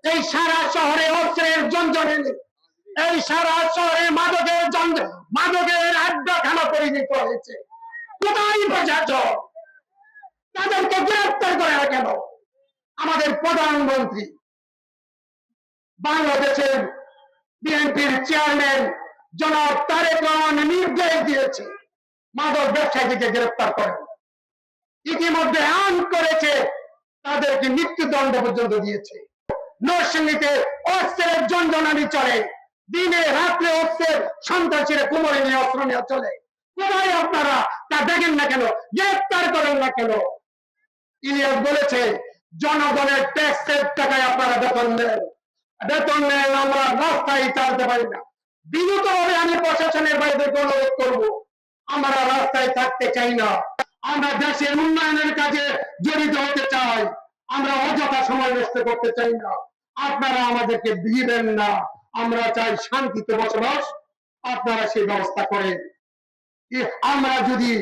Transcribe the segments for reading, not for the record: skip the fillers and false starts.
এই সারা শহরে অস্ত্রের জঞ্জনে, এই সারা শহরে মাদকের আড্ডাখানা পরিণত হয়েছে। কোথায় প্রশাসন? তাদেরকে গ্রেফতার করে না কেন? আমাদের প্রধানমন্ত্রী, বাংলাদেশের বিএনপির চেয়ারম্যান জনাব তারেক রহমান নির্দেশ দিয়েছে মাদক ব্যবসায়ীকে গ্রেফতার করেন। ইতিমধ্যে আইন করেছে, তাদেরকে মৃত্যুদণ্ড পর্যন্ত দিয়েছে। নরসিংদীতে অস্ত্রের জঞ্জনানি চলে, দিনে রাত্রে অস্ত্রের সন্ত্রাসীরা কোমরে নিয়ে অস্ত্র নিয়ে চলে। কোথায় আপনারা তা দেখেন না কেন? গ্রেফতার করেন না কেন? ইলিয়াস বলেছে জনগণের ট্যাক্সের টাকায় আপনারা বেতন দেন, আমরা রাস্তায় চালাতে পারি না। বিগত ভাবে আমি প্রশাসনের বাইরে অনুরোধ করব, আমরা রাস্তায় থাকতে চাই না, আমরা দেশের উন্নয়নের কাজে জড়িত হতে চাই, আমরা অযথা সময় নষ্ট করতে চাই না। আপনারা আমাদেরকে দিবেন না, আমরা চাই শান্তিতে বসবাস, আপনারা সেই ব্যবস্থা করেন। আমরা যদি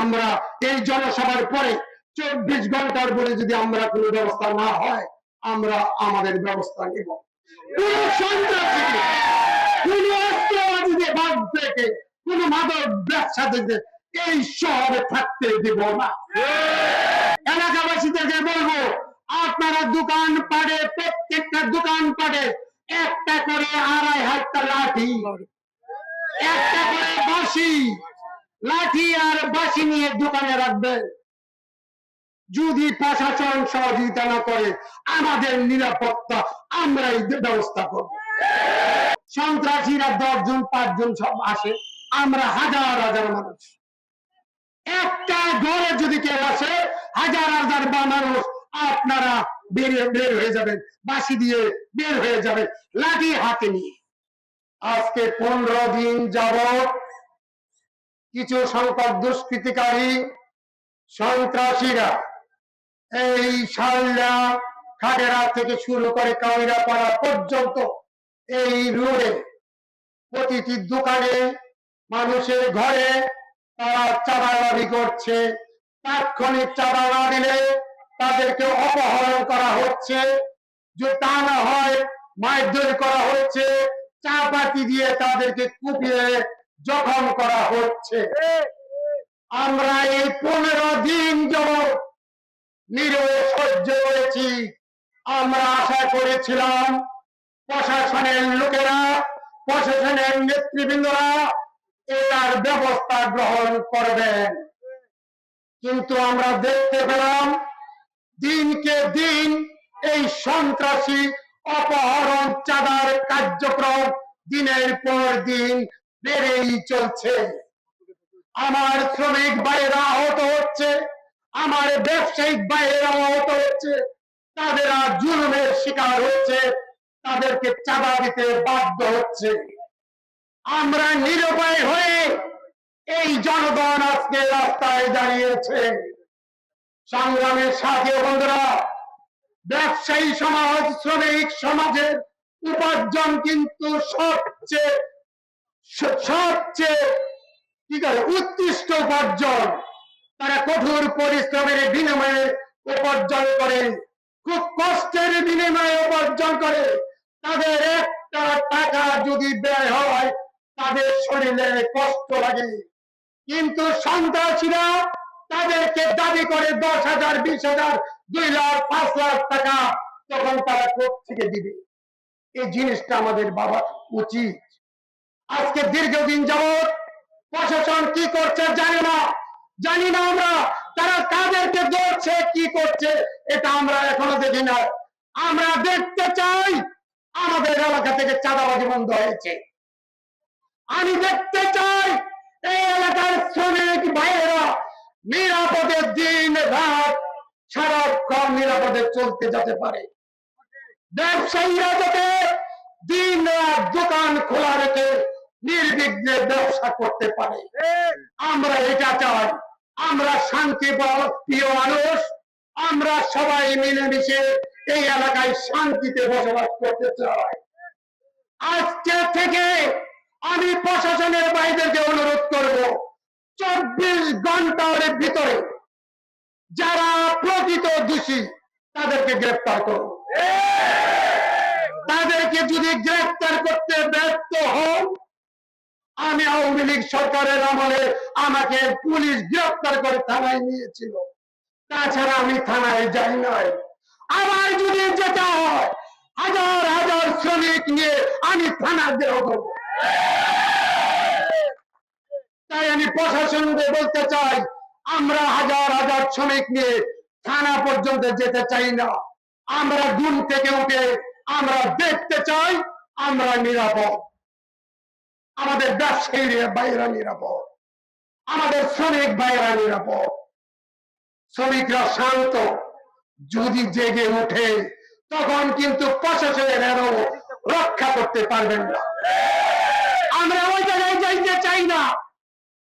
আমরা এই জনসভার পরে 24 ঘন্টার পরে যদি আমরা কোনো ব্যবস্থা না হয়, আমরা আমাদের ব্যবস্থা নেব। কোন সন্ত্রাসী, কোন অস্ত্রবাদীকে বাদ থেকে, কোন মাদক ব্যবসা থেকে এই শহরে থাকতে দেব না। এলাকাবাসীদেরকে বলবো, আপনারা দোকান পাটে, প্রত্যেকটা দোকান পাটে একটা করে 2.5 হাত লাঠি, একটা করে বাঁশি, লাঠি আর বাঁশি নিয়ে দোকানে রাখবেন। যদি প্রশাসন সহযোগিতা না করে, আমাদের নিরাপত্তা আমরাই ব্যবস্থা করব। সন্ত্রাসীরা 10 জন 5 জন সব আসে, আমরা হাজার হাজার মানুষ। একটা ঘরে যদি কেউ আসে, হাজার হাজার মানুষ আপনারা বের হয়ে যাবেন, বাঁশি দিয়ে বের হয়ে যাবেন, লাঠি হাতে নিয়ে। আজকে 15 দিন যাবত কিছু সংখ্যক দুষ্কৃতিকারী সন্ত্রাসীরা এই শালনা খাগড়া থেকে শুরু করে কাউরিয়াপাড়া পর্যন্ত এই রোডে প্রতিটি দোকানে, মানুষের ঘরে তারা চাঁদাবাজি করছে। তাৎক্ষণিক চাঁদা না দিলে তাদেরকে অপহরণ করা হচ্ছে, যদি তা না হয় মারধর করা হচ্ছে, চাপাতি দিয়ে তাদেরকে কুপিয়ে জখম করা হচ্ছে। আমরা এই 15 দিন যাবত নীরবে সহ্য করেছি। আমরা আশা করেছিলাম প্রশাসনের লোকেরা, প্রশাসনের নেতৃবৃন্দরা এটার ব্যবস্থা গ্রহণ করবেন, কিন্তু আমরা দেখতে পেলাম দিনকে দিন এই সন্ত্রাসী অপহরণ চাঁদার কার্যক্রম দিনের পর দিন বেড়েই চলছে। আমার শ্রমিক ভাইয়েরা আহত হচ্ছে, আমার ব্যবসায়িক ভাইয়েরা আহত হচ্ছে, তাদেরা জুলুমের শিকার হচ্ছে, তাদেরকে চাঁদা দিতে বাধ্য হচ্ছে। আমরা নিরুপায় হয়ে এই জনগণ আজকে রাস্তায় দাঁড়িয়েছে। সংগ্রামের সাথে বন্ধুরা, ব্যবসায়ী সমাজ, শ্রমিক সমাজের উপার্জন কিন্তু সবচেয়ে উৎকৃষ্ট উপার্জন। তারা কঠোর পরিশ্রমের বিনিময়ে উপার্জন করে, খুব কষ্টের বিনিময়ে উপার্জন করে। তাদের একটা টাকা যদি ব্যয় হয়, তাদের শরীরে কষ্ট লাগে। কিন্তু সন্ত্রাসীরা তাদেরকে দাবি করে 10,000, 20,000, 2 লাখ, 5 লাখ টাকা, তখন তারা কোত্থেকে দিবে? এই জিনিসটা আমাদের ভাবা উচিত। আজকে দীর্ঘদিন যাবত প্রশাসন কি করছে জানি না আমরা। তারা তাদেরকে ধরছে, কি করছে এটা আমরা এখনো দেখি না। আমরা দেখতে চাই আমাদের এলাকা থেকে চাঁদাবাজি বন্ধ হয়েছে। আমি দেখতে চাই এই এলাকার শ্রমিক ভাইয়েরা নিরাপদে দিন রাত সারাক্ষণ নিরাপদে চলতে যেতে পারে। ব্যবসায়ীরা যাতে দিন রাত দোকান খোলা রেখে নির্বিঘ্নে ব্যবসা করতে পারে, আমরা এটা চাই। আমরা শান্তি প্রিয় মানুষ, আমরা সবাই মিলেমিশে এই এলাকায় শান্তিতে বসবাস করতে চাই। আজকে থেকে আমি প্রশাসনের ভাইদেরকে অনুরোধ করব, 24 ঘন্টার ভিতরে যারা প্রকৃত দোষী তাদেরকে গ্রেফতার করুন। যদি গ্রেফতার করতে ব্যর্থ হন, আমি আওয়ামী লীগ সরকারের আমলে আমাকে পুলিশ গ্রেফতার করে থানায় নিয়েছিল, তাছাড়া আমি থানায় যাই নাই। আবার যদি যেটা হয়, হাজার হাজার শ্রমিক নিয়ে আমি থানা দেহ করব। তাই আমি প্রশাসনকে বলতে চাই, আমরা হাজার হাজার শ্রমিক নিয়ে থানা পর্যন্ত যেতে চাই না। আমরা ঘুম থেকে উঠে আমরা দেখতে চাই আমরা নিরাপদ, আমাদের ব্যবসায়ী ভাইয়েরা নিরাপদ, আমাদের শ্রমিক ভাইয়েরা নিরাপদ। শ্রমিকরা শান্ত, যদি জেগে উঠে তখন কিন্তু প্রশাসনের এরও রক্ষা করতে পারবেন না। আমরা ওই জায়গায় যাইতে চাই না।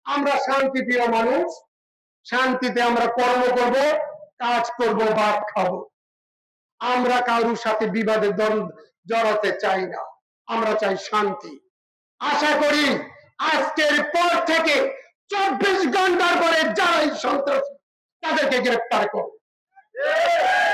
আমরা শান্তিপ্রিয় মানুষ, শান্তিতে আমরা কর্ম করব, কাজ করব, ভাত খাবো। আমরা কারোর সাথে বিবাদে জড়াতে চাই না, আমরা চাই শান্তি। আশা করি আজকের পর থেকে 24 ঘন্টার পরে যারাই সন্ত্রাসী তাদেরকে গ্রেফতার করবে।